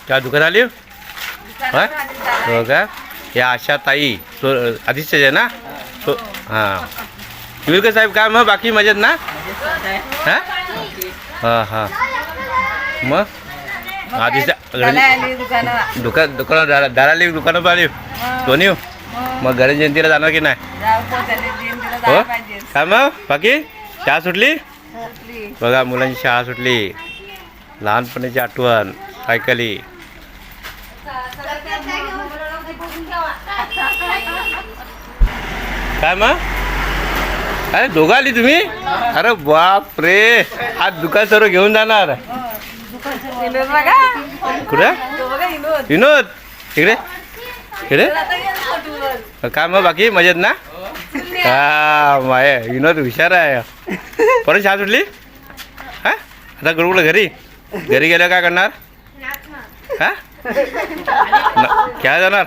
त्या दुकान आली हा हो का या आशा ताई आदित्यच आहे ना हां विलकर साहेब काय मग बाकी मजेत ना हां हां हां मग आदित्य दुकान दाराली दुकानं पण आली दोन्ही मग गणेश जयंतीला जाणार की नाही हो काय मग बाकी शाळा सुटली बघा मुलांची शाळा सुटली लहानपणीची आठवण सायकली काय मग अरे दोघं आली तुम्ही अरे बाप रे आज दुकान सर्व घेऊन जाणार कुठे विनोद इकडे इकडे काय मग बाकी मजेत ना हा माय विनोद हुशार आहे परत शाळा सुटली हा आता कुठं घरी घरी गेलं काय करणार हा काय जाणार